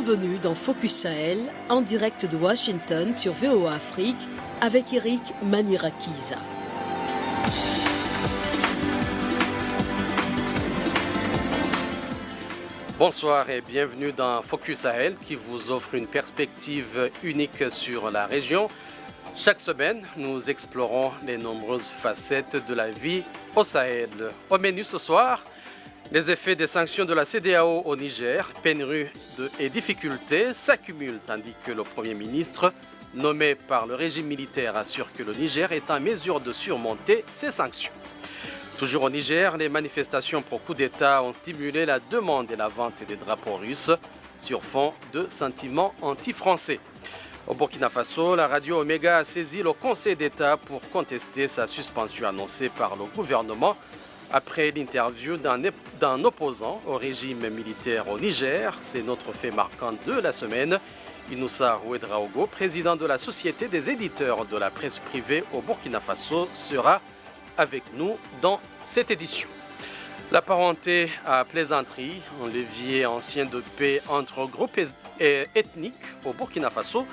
bienvenue dans Focus Sahel, en direct de Washington sur VOA Afrique, avec Eric Manirakiza. Bonsoir et bienvenue dans Focus Sahel qui vous offre une perspective unique sur la région. Chaque semaine, nous explorons les nombreuses facettes de la vie au Sahel. Au menu ce soir, les effets des sanctions de la CEDEAO au Niger, pénurie et difficultés s'accumulent tandis que le Premier ministre, nommé par le régime militaire, assure que le Niger est en mesure de surmonter ces sanctions. Toujours au Niger, les manifestations pour coup d'État ont stimulé la demande et la vente des drapeaux russes sur fond de sentiments anti-français. Au Burkina Faso, la radio Omega a saisi le Conseil d'État pour contester sa suspension annoncée par le gouvernement après l'interview d'un opposant au régime militaire au Niger. C'est notre fait marquant de la semaine. Inoussa Ouedraogo, président de la Société des éditeurs de la presse privée au Burkina Faso, sera avec nous dans cette édition. La parenté à plaisanterie, un levier ancien de paix entre groupes ethniques au Burkina Faso.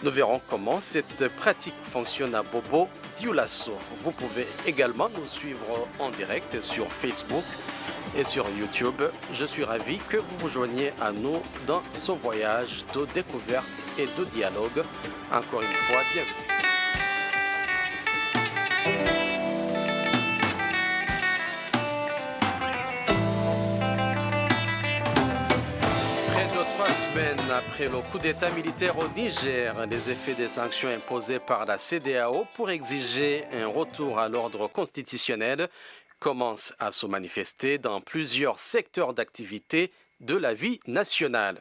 Nous verrons comment cette pratique fonctionne à Bobo Dioulasso. Vous pouvez également nous suivre en direct sur Facebook et sur YouTube. Je suis ravi que vous vous joigniez à nous dans ce voyage de découverte et de dialogue. Encore une fois, bienvenue. Semaines après le coup d'État militaire au Niger, les effets des sanctions imposées par la CEDEAO pour exiger un retour à l'ordre constitutionnel commencent à se manifester dans plusieurs secteurs d'activité de la vie nationale.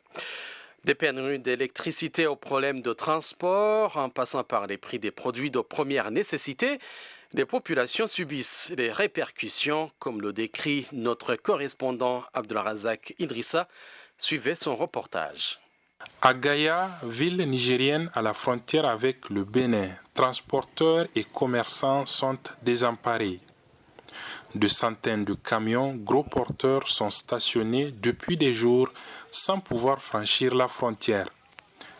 Des pénuries d'électricité aux problèmes de transport, en passant par les prix des produits de première nécessité, les populations subissent les répercussions, comme le décrit notre correspondant Abdelrazak Idrissa. Suivez son reportage. À Gaïa, ville nigérienne à la frontière avec le Bénin, transporteurs et commerçants sont désemparés. De centaines de camions gros porteurs sont stationnés depuis des jours sans pouvoir franchir la frontière.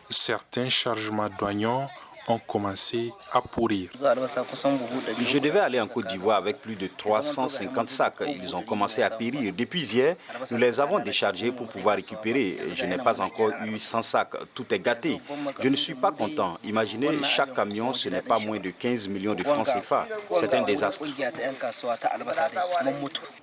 Certains chargements douaniers ont commencé à pourrir. Je devais aller en Côte d'Ivoire avec plus de 350 sacs. Ils ont commencé à périr. Depuis hier, nous les avons déchargés pour pouvoir récupérer. Je n'ai pas encore eu 100 sacs. Tout est gâté. Je ne suis pas content. Imaginez, chaque camion, ce n'est pas moins de 15 millions de francs CFA. C'est un désastre.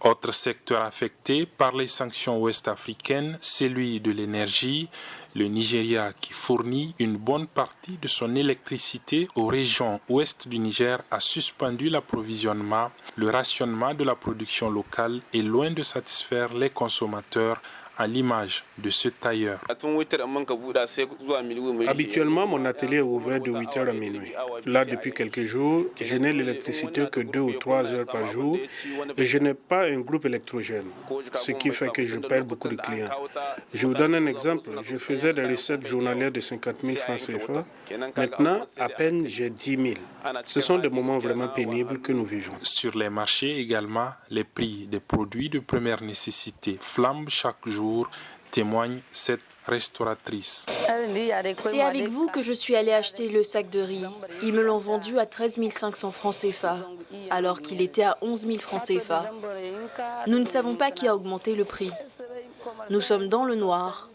Autre secteur affecté par les sanctions ouest-africaines, celui de l'énergie. Le Nigeria, qui fournit une bonne partie de son électricité aux régions ouest du Niger, a suspendu l'approvisionnement. Le rationnement de la production locale est loin de satisfaire les consommateurs, à l'image de ce tailleur. Habituellement, mon atelier est ouvert de 8h à minuit. Là, depuis quelques jours, je n'ai l'électricité que 2 ou 3 heures par jour et je n'ai pas un groupe électrogène, ce qui fait que je perds beaucoup de clients. Je vous donne un exemple. Je faisais des recettes journalières de 50 000 francs CFA. Maintenant, à peine j'ai 10 000. Ce sont des moments vraiment pénibles que nous vivons. Sur les marchés également, les prix des produits de première nécessité flambent chaque jour, témoigne cette restauratrice. C'est avec vous que je suis allée acheter le sac de riz. Ils me l'ont vendu à 13 500 francs CFA, alors qu'il était à 11 000 francs CFA. Nous ne savons pas qui a augmenté le prix. Nous sommes dans le noir.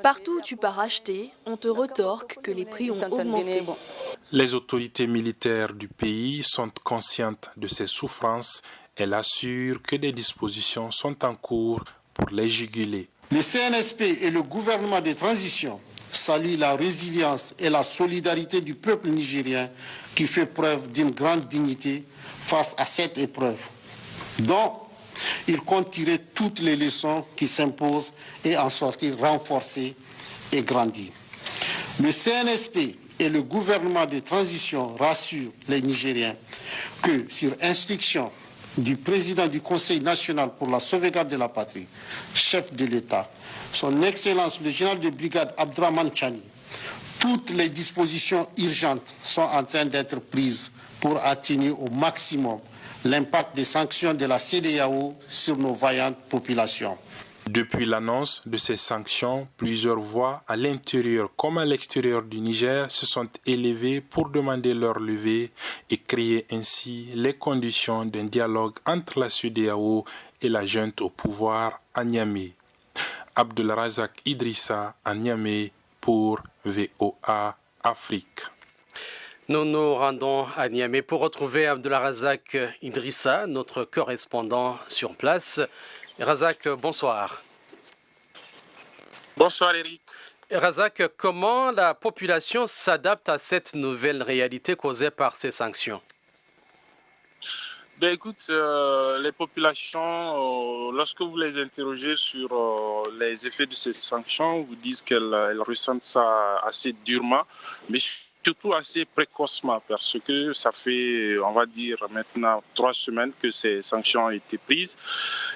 Partout où tu pars acheter, on te retorque que les prix ont augmenté. Les autorités militaires du pays sont conscientes de ces souffrances. Elles assurent que des dispositions sont en cours pour les juguler. Le CNSP et le gouvernement de transition saluent la résilience et la solidarité du peuple nigérien qui fait preuve d'une grande dignité face à cette épreuve, dont il compte tirer toutes les leçons qui s'imposent et en sortir renforcé et grandi. Le CNSP et le gouvernement de transition rassurent les Nigériens que, sur instruction du président du Conseil national pour la sauvegarde de la patrie, chef de l'État, son Excellence le général de brigade Abdraman Chani, toutes les dispositions urgentes sont en train d'être prises pour atténuer au maximum l'impact des sanctions de la CEDEAO sur nos vaillantes populations. Depuis l'annonce de ces sanctions, plusieurs voix à l'intérieur comme à l'extérieur du Niger se sont élevées pour demander leur levée et créer ainsi les conditions d'un dialogue entre la CEDEAO et la junte au pouvoir à Niamey. Abdelrazak Idrissa à Niamey pour VOA Afrique. Nous nous rendons à Niamey pour retrouver Abdelrazak Idrissa, notre correspondant sur place. Razak, bonsoir. Bonsoir Eric. Razak, comment la population s'adapte à cette nouvelle réalité causée par ces sanctions? Écoute, les populations, lorsque vous les interrogez sur les effets de ces sanctions, vous disent qu'elles ressentent ça assez durement, mais surtout assez précocement, parce que ça fait, on va dire, maintenant 3 semaines que ces sanctions ont été prises.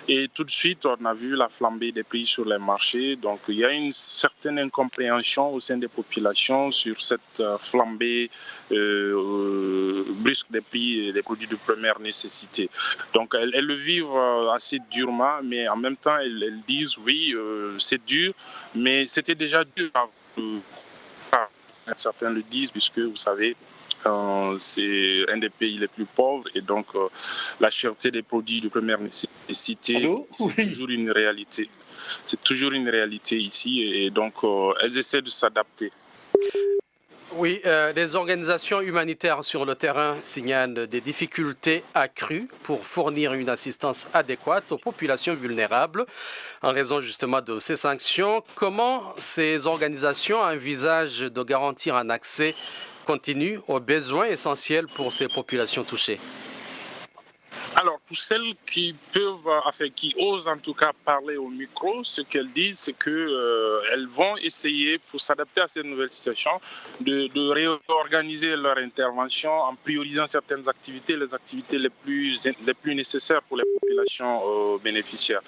Et tout de suite, on a vu la flambée des prix sur les marchés. Donc, il y a une certaine incompréhension au sein des populations sur cette flambée brusque des prix des produits de première nécessité. Donc, elles le vivent assez durement, mais en même temps, elles disent, oui, c'est dur, mais c'était déjà dur. Certains le disent, puisque vous savez, c'est un des pays les plus pauvres et donc la cherté des produits de première nécessité, c'est toujours une réalité. C'est toujours une réalité ici et donc elles essaient de s'adapter. Oui, les organisations humanitaires sur le terrain signalent des difficultés accrues pour fournir une assistance adéquate aux populations vulnérables en raison justement de ces sanctions. Comment ces organisations envisagent de garantir un accès continu aux besoins essentiels pour ces populations touchées? Alors, pour celles qui qui osent en tout cas parler au micro, ce qu'elles disent, c'est qu'elles vont essayer, pour s'adapter à cette nouvelle situation, de réorganiser leur intervention en priorisant certaines activités, les activités les plus nécessaires pour les populations bénéficiaires.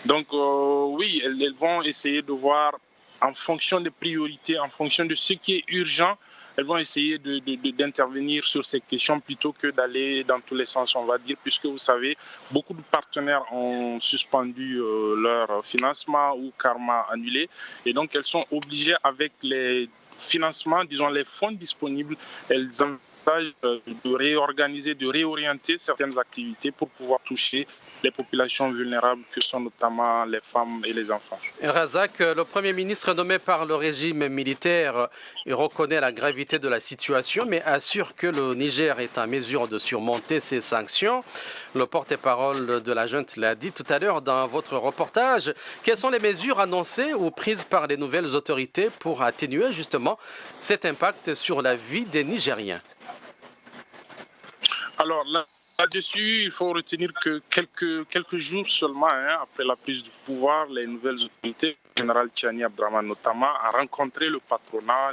Donc, oui, elles vont essayer de voir en fonction des priorités, en fonction de ce qui est urgent, elles vont essayer d'intervenir sur ces questions plutôt que d'aller dans tous les sens, on va dire, puisque vous savez, beaucoup de partenaires ont suspendu leur financement ou carrément annulé. Et donc, elles sont obligées, avec les financements, disons les fonds disponibles, elles envisagent de réorganiser, de réorienter certaines activités pour pouvoir toucher les populations vulnérables que sont notamment les femmes et les enfants. Razak, le Premier ministre nommé par le régime militaire reconnaît la gravité de la situation, mais assure que le Niger est en mesure de surmonter ces sanctions. Le porte-parole de la junte l'a dit tout à l'heure dans votre reportage. Quelles sont les mesures annoncées ou prises par les nouvelles autorités pour atténuer justement cet impact sur la vie des Nigériens? Alors là-dessus, il faut retenir que quelques jours seulement après la prise du pouvoir, les nouvelles autorités, le général Tchani Abdraman notamment, a rencontré le patronat,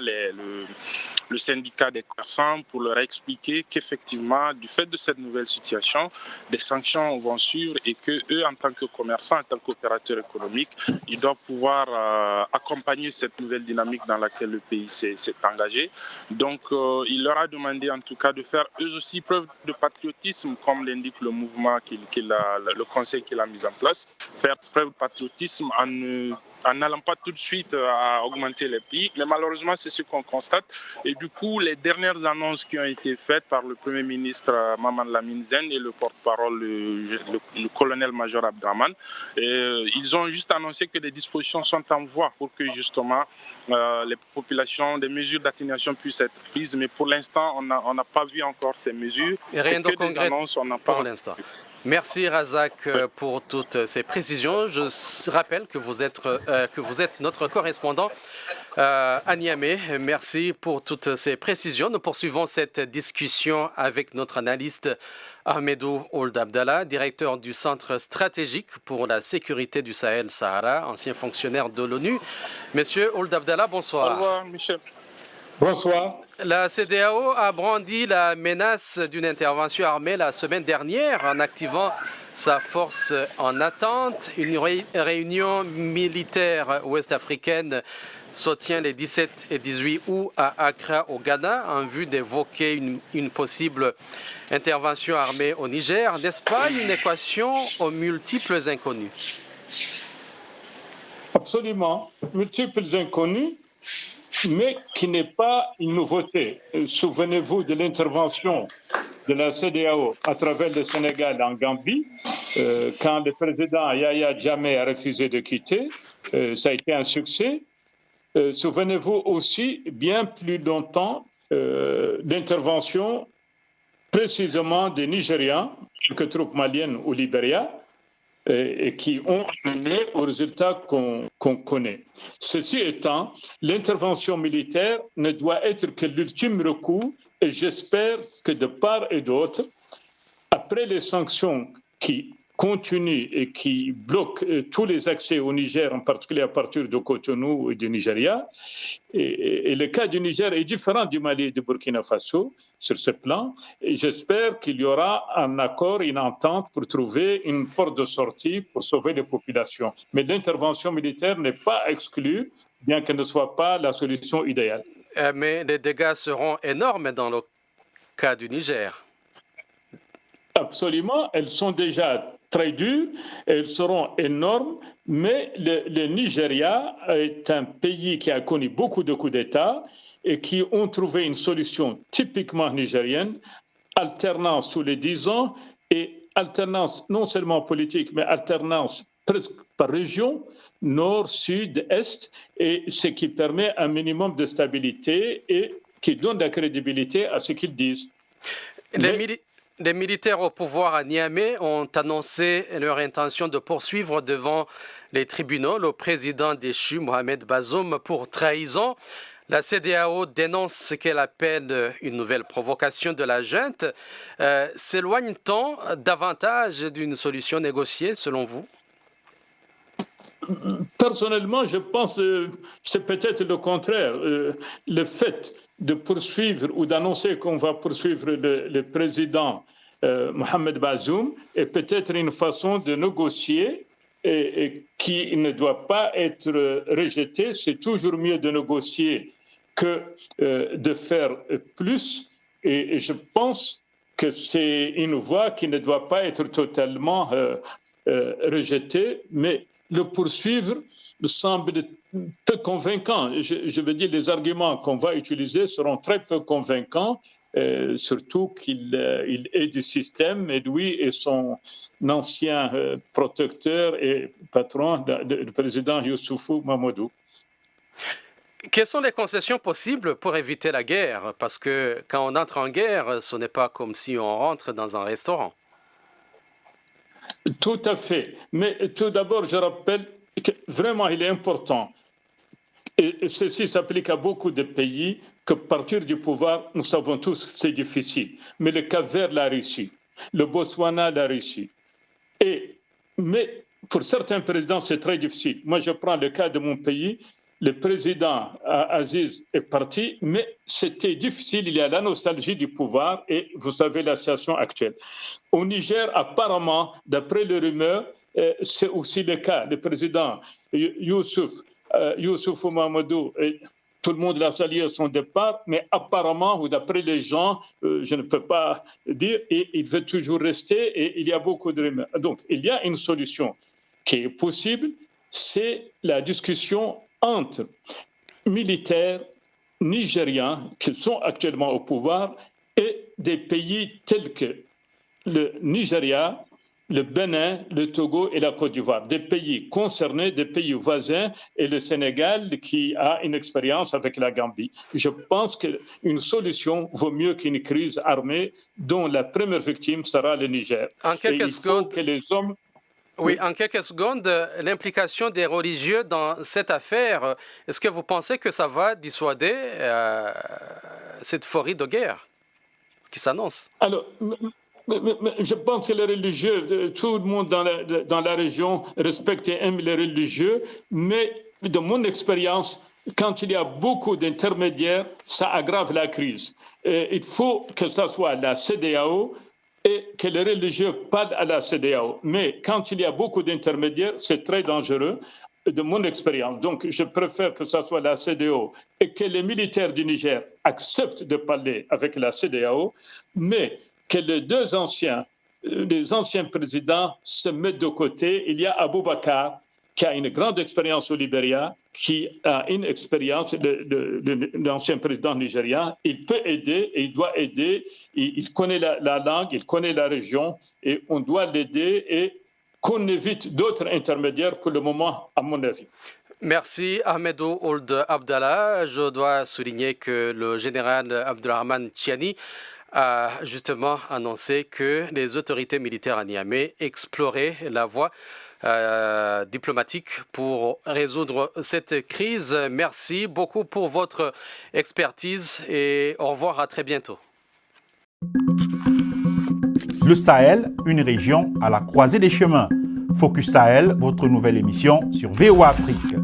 le syndicat des commerçants pour leur expliquer qu'effectivement, du fait de cette nouvelle situation, des sanctions vont suivre et qu'eux, en tant que commerçants, en tant qu'opérateurs économiques, ils doivent pouvoir accompagner cette nouvelle dynamique dans laquelle le pays s'est engagé. Donc, il leur a demandé en tout cas de faire eux aussi preuve de patriotisme, comme l'indique le mouvement, le conseil qu'il a mis en place, faire preuve de patriotisme en n'allant pas tout de suite à augmenter les prix. Mais malheureusement, c'est ce qu'on constate. Et du coup, les dernières annonces qui ont été faites par le Premier ministre Maman Lamine Zen et le porte-parole, le colonel-major Abdraman, ils ont juste annoncé que des dispositions sont en voie pour que justement les populations, des mesures d'atténuation puissent être prises. Mais pour l'instant, on n'a pas vu encore ces mesures. Et rien de concret annonces, on n'a pour pas... l'instant. Merci Razak pour toutes ces précisions. Je rappelle que vous êtes notre correspondant à Niamey. Merci pour toutes ces précisions. Nous poursuivons cette discussion avec notre analyste Ahmedou Ould Abdallah, directeur du Centre stratégique pour la sécurité du Sahel-Sahara, ancien fonctionnaire de l'ONU. Monsieur Ould Abdallah, bonsoir. Au revoir, Michel. Bonsoir. La CEDEAO a brandi la menace d'une intervention armée la semaine dernière en activant sa force en attente. Une réunion militaire ouest-africaine se tient les 17 et 18 août à Accra, au Ghana, en vue d'évoquer une possible intervention armée au Niger. N'est-ce pas une équation aux multiples inconnus? Absolument. Multiples inconnus, mais qui n'est pas une nouveauté. Souvenez-vous de l'intervention de la CEDEAO à travers le Sénégal en Gambie, quand le président Yahya Jammeh a refusé de quitter. Ça a été un succès. Souvenez-vous aussi, bien plus longtemps, d'intervention précisément des Nigérians, quelques troupes maliennes au Libéria, et qui ont mené aux résultats qu'on connaît. Ceci étant, l'intervention militaire ne doit être que l'ultime recours, et j'espère que de part et d'autre, après les sanctions qui continuent et qui bloquent tous les accès au Niger, en particulier à partir de Cotonou et du Nigeria, et le cas du Niger est différent du Mali et du Burkina Faso sur ce plan, et j'espère qu'il y aura un accord, une entente pour trouver une porte de sortie pour sauver les populations. Mais l'intervention militaire n'est pas exclue, bien qu'elle ne soit pas la solution idéale. Mais les dégâts seront énormes dans le cas du Niger. Absolument, elles sont déjà très dures, elles seront énormes, mais le Nigeria est un pays qui a connu beaucoup de coups d'État et qui ont trouvé une solution typiquement nigérienne, alternance tous les 10 ans et alternance non seulement politique, mais alternance presque par région, nord, sud, est, et ce qui permet un minimum de stabilité et qui donne de la crédibilité à ce qu'ils disent. Les militaires au pouvoir à Niamey ont annoncé leur intention de poursuivre devant les tribunaux le président déchu Mohamed Bazoum pour trahison. La CEDEAO dénonce ce qu'elle appelle une nouvelle provocation de la junte. S'éloigne-t-on davantage d'une solution négociée selon vous? Personnellement, je pense que c'est peut-être le contraire. Le fait de poursuivre ou d'annoncer qu'on va poursuivre le président Mohamed Bazoum est peut-être une façon de négocier et qui ne doit pas être rejetée. C'est toujours mieux de négocier que de faire plus. Et je pense que c'est une voie qui ne doit pas être totalement rejetée, mais le poursuivre me semble peu convaincant. Je veux dire, les arguments qu'on va utiliser seront très peu convaincants, surtout qu'il est du système, et lui et son ancien protecteur et patron, le président Youssoufou Mamadou. Quelles sont les concessions possibles pour éviter la guerre? Parce que quand on entre en guerre, ce n'est pas comme si on rentre dans un restaurant. Tout à fait. Mais tout d'abord, je rappelle que vraiment, il est important, et ceci s'applique à beaucoup de pays, que partir du pouvoir, nous savons tous que c'est difficile. Mais le Cap-Vert l'a réussi, le Botswana l'a réussi. Mais pour certains présidents, c'est très difficile. Moi, je prends le cas de mon pays. Le président Aziz est parti, mais c'était difficile. Il y a la nostalgie du pouvoir et vous savez la situation actuelle. Au Niger, apparemment, d'après les rumeurs, c'est aussi le cas. Le président Youssoufou Mamadou, tout le monde l'a salué à son départ, mais apparemment, ou d'après les gens, je ne peux pas dire, et il veut toujours rester et il y a beaucoup de rumeurs. Donc, il y a une solution qui est possible, c'est la discussion entre militaires nigériens qui sont actuellement au pouvoir et des pays tels que le Nigeria, le Bénin, le Togo et la Côte d'Ivoire, des pays concernés, des pays voisins, et le Sénégal qui a une expérience avec la Gambie. Je pense qu'une solution vaut mieux qu'une crise armée dont la première victime sera le Niger. En quelques secondes, que les hommes... Oui, en quelques secondes, l'implication des religieux dans cette affaire, est-ce que vous pensez que ça va dissuader cette euphorie de guerre qui s'annonce? Alors, je pense que les religieux, tout le monde dans la région respecte et aime les religieux, mais de mon expérience, quand il y a beaucoup d'intermédiaires, ça aggrave la crise. Et il faut que ce soit la CEDEAO et que les religieux parlent à la CEDEAO. Mais quand il y a beaucoup d'intermédiaires, c'est très dangereux, de mon expérience. Donc, je préfère que ce soit la CEDEAO et que les militaires du Niger acceptent de parler avec la CEDEAO, mais que les anciens présidents se mettent de côté. Il y a Aboubakar qui a une grande expérience au Libéria, qui a une expérience d'ancien président nigérien. Il peut aider et il doit aider. Il connaît la langue, il connaît la région et on doit l'aider et qu'on évite d'autres intermédiaires pour le moment, à mon avis. Merci Ahmedou Ould Abdallah. Je dois souligner que le général Abdurrahman Tiani a justement annoncé que les autorités militaires à Niamey exploraient la voie diplomatique pour résoudre cette crise. Merci beaucoup pour votre expertise et au revoir, à très bientôt. Le Sahel, une région à la croisée des chemins. Focus Sahel, votre nouvelle émission sur VOA Afrique.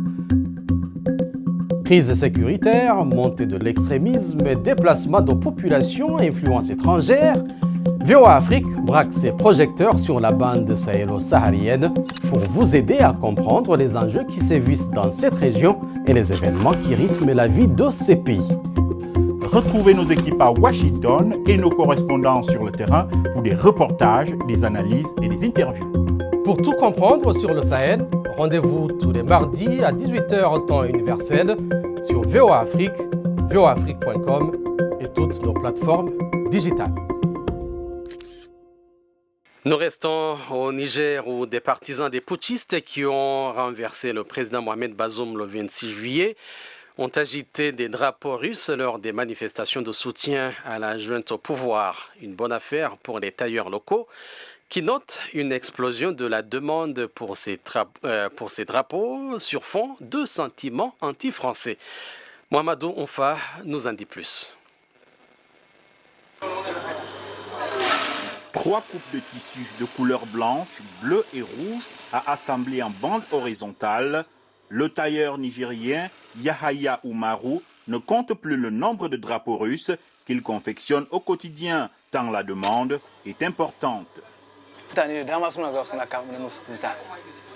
Crise sécuritaire, montée de l'extrémisme, déplacement de populations, influence étrangère. VOA Afrique braque ses projecteurs sur la bande sahélo-saharienne pour vous aider à comprendre les enjeux qui sévissent dans cette région et les événements qui rythment la vie de ces pays. Retrouvez nos équipes à Washington et nos correspondants sur le terrain pour des reportages, des analyses et des interviews. Pour tout comprendre sur le Sahel, rendez-vous tous les mardis à 18h temps universel sur VOA Afrique, voaafrique.com et toutes nos plateformes digitales. Nous restons au Niger où des partisans des putschistes qui ont renversé le président Mohamed Bazoum le 26 juillet ont agité des drapeaux russes lors des manifestations de soutien à la junte au pouvoir. Une bonne affaire pour les tailleurs locaux qui notent une explosion de la demande pour ces drapeaux sur fond de sentiments anti-français. Mohamedou Onfa nous en dit plus. 3 coupes de tissu de couleur blanche, bleue et rouge à assembler en bande horizontale. Le tailleur nigérien Yahaya Oumarou ne compte plus le nombre de drapeaux russes qu'il confectionne au quotidien, tant la demande est importante.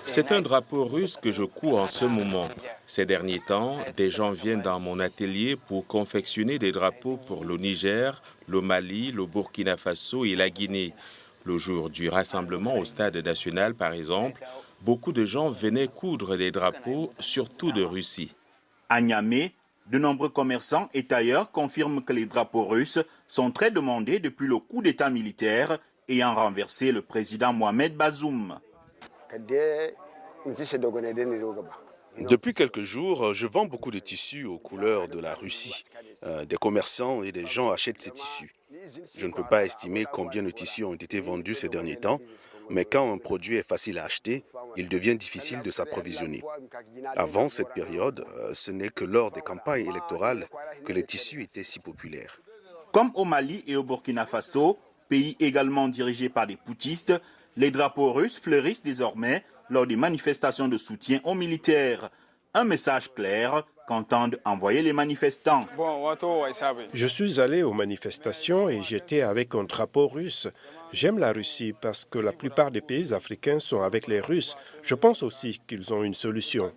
C'est un drapeau russe que je couds en ce moment. Ces derniers temps, des gens viennent dans mon atelier pour confectionner des drapeaux pour le Niger, le Mali, le Burkina Faso et la Guinée. Le jour du rassemblement au stade national, par exemple, beaucoup de gens venaient coudre des drapeaux, surtout de Russie. À Niamey, de nombreux commerçants et tailleurs confirment que les drapeaux russes sont très demandés depuis le coup d'État militaire ayant renversé le président Mohamed Bazoum. Depuis quelques jours, je vends beaucoup de tissus aux couleurs de la Russie. Des commerçants et des gens achètent ces tissus. Je ne peux pas estimer combien de tissus ont été vendus ces derniers temps, mais quand un produit est facile à acheter, il devient difficile de s'approvisionner. Avant cette période, ce n'est que lors des campagnes électorales que les tissus étaient si populaires. Comme au Mali et au Burkina Faso, pays également dirigés par des putschistes, les drapeaux russes fleurissent désormais lors des manifestations de soutien aux militaires. Un message clair qu'entendent envoyer les manifestants. Je suis allé aux manifestations et j'étais avec un drapeau russe. J'aime la Russie parce que la plupart des pays africains sont avec les Russes. Je pense aussi qu'ils ont une solution.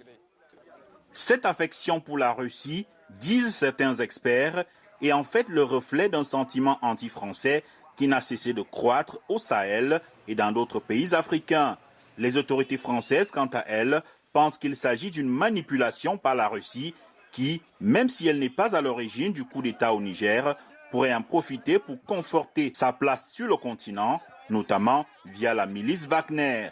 Cette affection pour la Russie, disent certains experts, est en fait le reflet d'un sentiment anti-français qui n'a cessé de croître au Sahel et dans d'autres pays africains. Les autorités françaises, quant à elles, pensent qu'il s'agit d'une manipulation par la Russie qui, même si elle n'est pas à l'origine du coup d'État au Niger, pourrait en profiter pour conforter sa place sur le continent, notamment via la milice Wagner.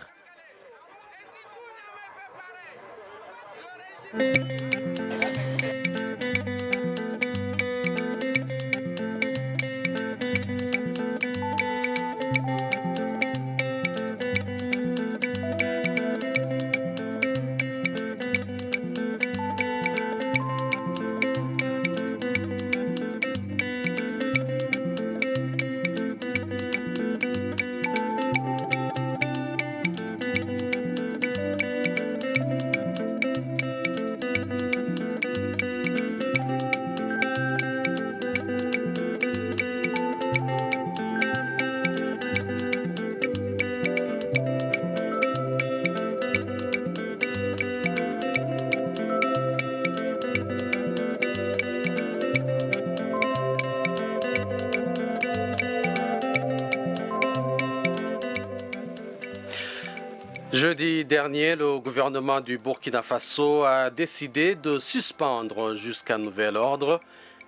Jeudi dernier, le gouvernement du Burkina Faso a décidé de suspendre jusqu'à nouvel ordre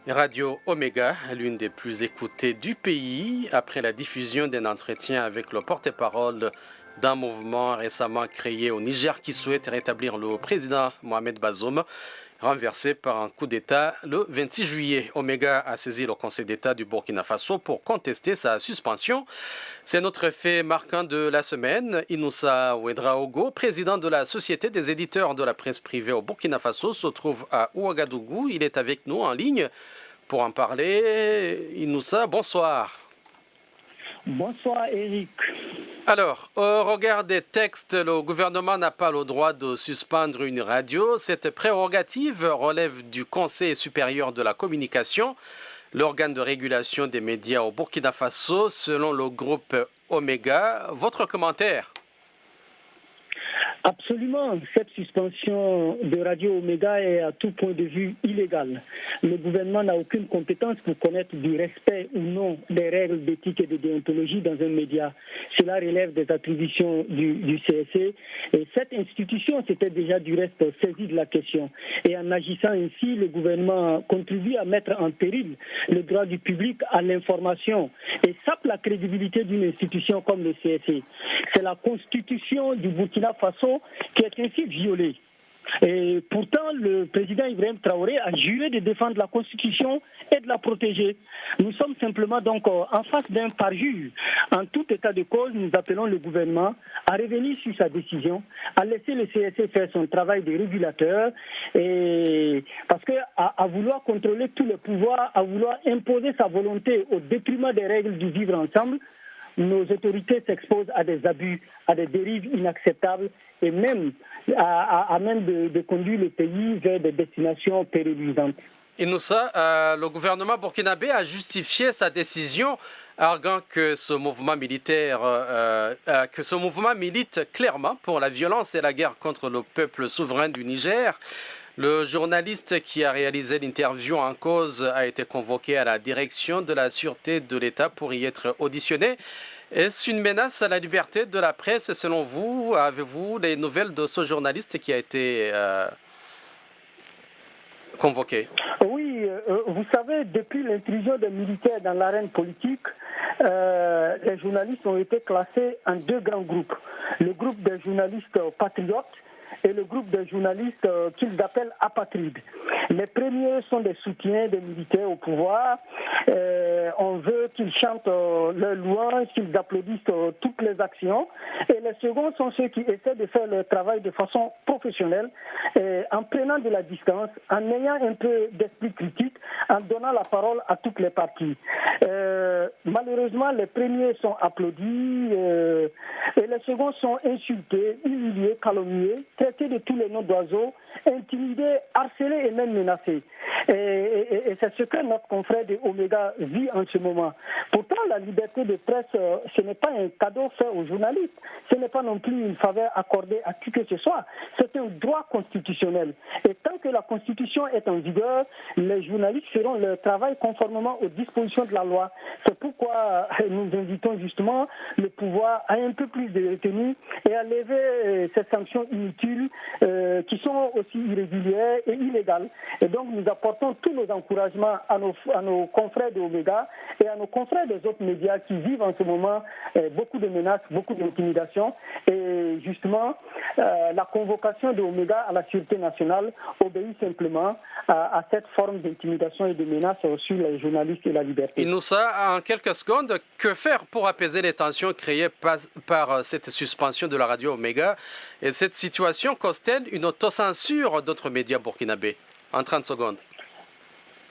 Radio Omega, l'une des plus écoutées du pays, après la diffusion d'un entretien avec le porte-parole d'un mouvement récemment créé au Niger qui souhaite rétablir le président Mohamed Bazoum, renversé par un coup d'État le 26 juillet. Omega a saisi le Conseil d'État du Burkina Faso pour contester sa suspension. C'est notre fait marquant de la semaine. Inoussa Ouedraogo, président de la Société des éditeurs de la presse privée au Burkina Faso, se trouve à Ouagadougou. Il est avec nous en ligne pour en parler. Inoussa, bonsoir. Bonsoir Eric. Alors, au regard des textes, le gouvernement n'a pas le droit de suspendre une radio. Cette prérogative relève du Conseil supérieur de la communication, l'organe de régulation des médias au Burkina Faso, selon le groupe Omega. Votre commentaire ? Absolument, cette suspension de Radio Omega est à tout point de vue illégale. Le gouvernement n'a aucune compétence pour connaître du respect ou non des règles d'éthique et de déontologie dans un média. Cela relève des attributions du CSE et cette institution s'était déjà du reste saisie de la question. Et en agissant ainsi, le gouvernement contribue à mettre en péril le droit du public à l'information et sape la crédibilité d'une institution comme le CSE. C'est la constitution du Burkina Faso qui est ainsi violée. Et pourtant, le président Ibrahim Traoré a juré de défendre la Constitution et de la protéger. Nous sommes simplement donc en face d'un parjure. En tout état de cause, nous appelons le gouvernement à revenir sur sa décision, à laisser le CSE faire son travail de régulateur, et parce qu'à vouloir contrôler tous les pouvoirs, à vouloir imposer sa volonté au détriment des règles du vivre ensemble, nos autorités s'exposent à des abus, à des dérives inacceptables et même à même de conduire le pays vers des destinations périlisantes. Inoussa, le gouvernement burkinabé a justifié sa décision, arguant que ce mouvement milite clairement pour la violence et la guerre contre le peuple souverain du Niger. Le journaliste qui a réalisé l'interview en cause a été convoqué à la direction de la sûreté de l'État pour y être auditionné. Est-ce une menace à la liberté de la presse selon vous? Avez-vous les nouvelles de ce journaliste qui a été convoqué? Oui, vous savez, depuis l'intrusion des militaires dans l'arène politique, les journalistes ont été classés en deux grands groupes. Le groupe des journalistes patriotes et le groupe de journalistes qu'ils appellent apatrides. Les premiers sont des soutiens des militaires au pouvoir. On veut qu'ils chantent leurs louanges, qu'ils applaudissent toutes les actions. Et les seconds sont ceux qui essaient de faire leur travail de façon professionnelle, en prenant de la distance, en ayant un peu d'esprit critique, en donnant la parole à toutes les parties. Malheureusement, les premiers sont applaudis et les seconds sont insultés, humiliés, calomniés, traités de tous les noms d'oiseaux, intimidés, harcelés et même menacés. Et c'est ce que notre confrère de Omega vit en ce moment. Pourtant, la liberté de presse, ce n'est pas un cadeau fait aux journalistes. Ce n'est pas non plus une faveur accordée à qui que ce soit. C'est un droit constitutionnel. Et tant que la Constitution est en vigueur, les journalistes feront leur travail conformément aux dispositions de la loi. C'est pourquoi nous invitons justement le pouvoir à un peu plus de retenue et à lever ces sanctions inutiles qui sont aussi irrégulières et illégales. Et donc nous apportons tous nos encouragements à nos confrères de Omega et à nos confrères des autres médias qui vivent en ce moment beaucoup de menaces, beaucoup d'intimidation. Et justement, la convocation de Omega à la Sûreté nationale obéit simplement à cette forme d'intimidation et de menaces sur les journalistes et la liberté. Inoussa, en quelques secondes, que faire pour apaiser les tensions créées par cette suspension de la radio Omega? Et cette situation cause-t-elle une autocensure d'autres médias burkinabés? En 30 secondes.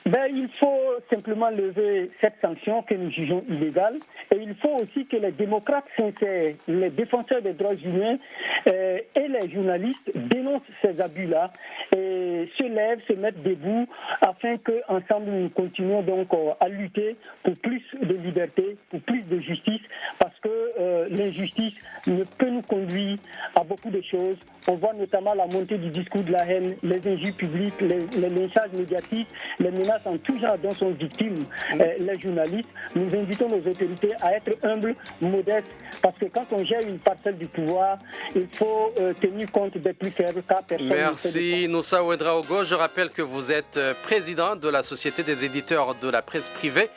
Il faut simplement lever cette sanction que nous jugeons illégale et il faut aussi que les démocrates sincères, les défenseurs des droits humains et les journalistes dénoncent ces abus-là et se lèvent, se mettent debout, afin qu'ensemble nous continuions donc à lutter pour plus de liberté, pour plus de justice, parce que l'injustice ne peut nous conduire à beaucoup de choses. On voit notamment la montée du discours de la haine, les injures publiques, les lynchages médiatiques, les menaces en tout genre dont sont victimes les journalistes. Nous invitons nos autorités à être humbles, modestes, parce que quand on gère une parcelle du pouvoir, il faut tenir compte des plus faibles, car personne Merci Noussa Ouedraogo. Je rappelle que vous êtes président de la Société des éditeurs de la presse privée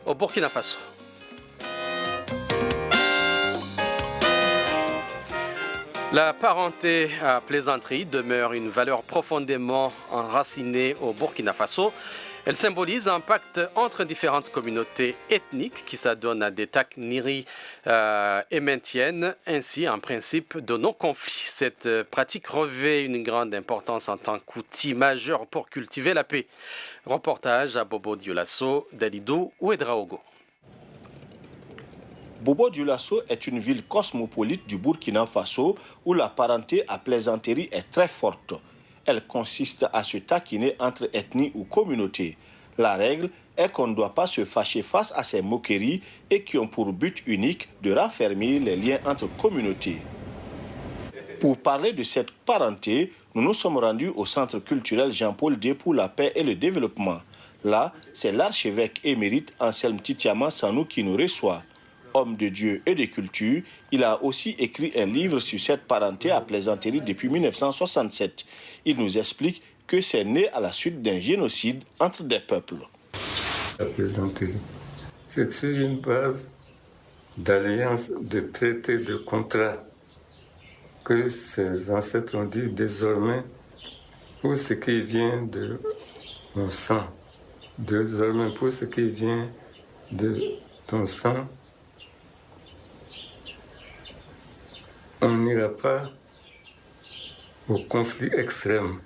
au Burkina Faso. La parenté à plaisanterie demeure une valeur profondément enracinée au Burkina Faso. Elle symbolise un pacte entre différentes communautés ethniques qui s'adonnent à des taquineries et maintiennent ainsi un principe de non-conflit. Cette pratique revêt une grande importance en tant qu'outil majeur pour cultiver la paix. Reportage à Bobo Dioulasso, Dalidou Ouedraogo. Bobo Dioulasso est une ville cosmopolite du Burkina Faso où la parenté à plaisanterie est très forte. Elle consiste à se taquiner entre ethnies ou communautés. La règle est qu'on ne doit pas se fâcher face à ces moqueries et qui ont pour but unique de raffermir les liens entre communautés. Pour parler de cette parenté, nous nous sommes rendus au Centre culturel Jean-Paul II pour la paix et le développement. Là, c'est l'archevêque émérite Anselme Titiama Sanou qui nous reçoit. Homme de Dieu et de culture, il a aussi écrit un livre sur cette parenté à plaisanterie depuis 1967. Il nous explique que c'est né à la suite d'un génocide entre des peuples. La plaisanterie, c'est sur une base d'alliance, de traité, de contrat que ses ancêtres ont dit désormais pour ce qui vient de mon sang, désormais pour ce qui vient de ton sang, on n'ira pas au conflit extrême.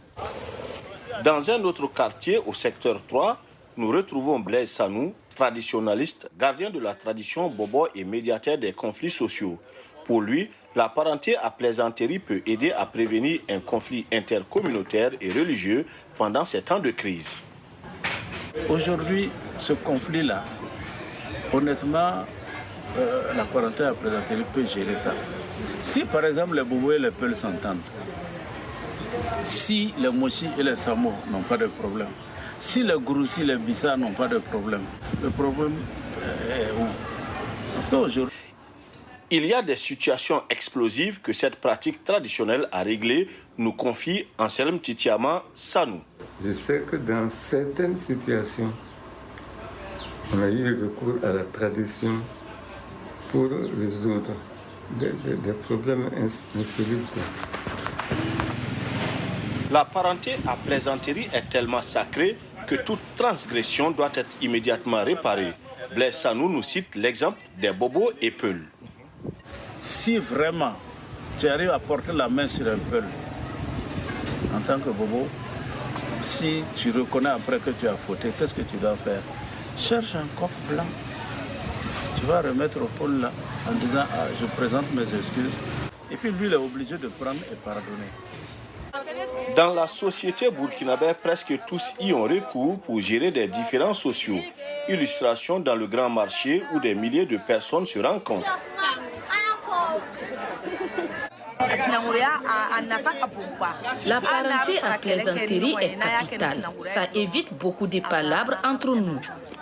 Dans un autre quartier, au secteur 3, nous retrouvons Blaise Sanou, traditionnaliste, gardien de la tradition bobo et médiateur des conflits sociaux. Pour lui, la parenté à plaisanterie peut aider à prévenir un conflit intercommunautaire et religieux pendant ces temps de crise. Aujourd'hui, ce conflit-là, honnêtement, la parenté à plaisanterie peut gérer ça. Si par exemple les Bobo et les Peuls s'entendent, si les Mochi et les Samo n'ont pas de problème, si les Gouroussi et les Bissa n'ont pas de problème, le problème est où? Parce qu'aujourd'hui, il y a des situations explosives que cette pratique traditionnelle a réglées, nous confie Anselme Titiama Sanou. Je sais que dans certaines situations, on a eu recours à la tradition pour résoudre des problèmes insolubles. La parenté à plaisanterie est tellement sacrée que toute transgression doit être immédiatement réparée. Blaise Sanou nous cite l'exemple des Bobo et Peuls. Si vraiment tu arrives à porter la main sur un Peul, en tant que Bobo, si tu reconnais après que tu as fauté, qu'est-ce que tu dois faire? Cherche un coq blanc. Tu vas remettre au Peul là en disant « Ah, je présente mes excuses ». Et puis lui, il est obligé de prendre et pardonner. Dans la société burkinabé, presque tous y ont recours pour gérer des différends sociaux. Illustration dans le grand marché où des milliers de personnes se rencontrent. La parenté à plaisanterie est capitale. Ça évite beaucoup de palabres entre nous.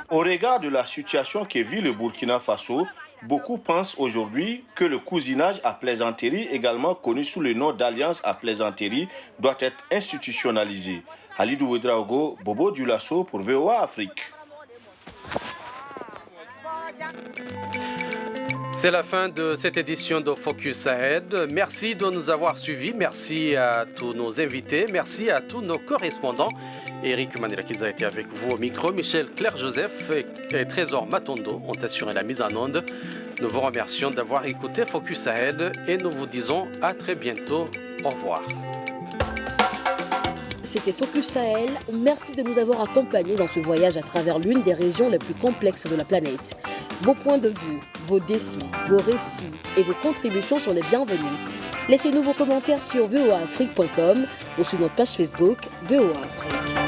Au regard de la situation que vit le Burkina Faso, beaucoup pensent aujourd'hui que le cousinage à plaisanterie, également connu sous le nom d'alliance à plaisanterie, doit être institutionnalisé. Halidou Ouedraogo, Bobo Dioulasso pour VOA Afrique. C'est la fin de cette édition de Focus Sahel. Merci de nous avoir suivis. Merci à tous nos invités. Merci à tous nos correspondants. Eric Manirakiza était avec vous au micro. Michel Claire-Joseph et Trésor Matondo ont assuré la mise en onde. Nous vous remercions d'avoir écouté Focus Sahel et nous vous disons à très bientôt. Au revoir. c'était Focus Sahel. Merci de nous avoir accompagnés dans ce voyage à travers l'une des régions les plus complexes de la planète. Vos points de vue, vos défis, vos récits et vos contributions sont les bienvenus. Laissez-nous vos commentaires sur voaafrique.com ou sur notre page Facebook VOA Afrique.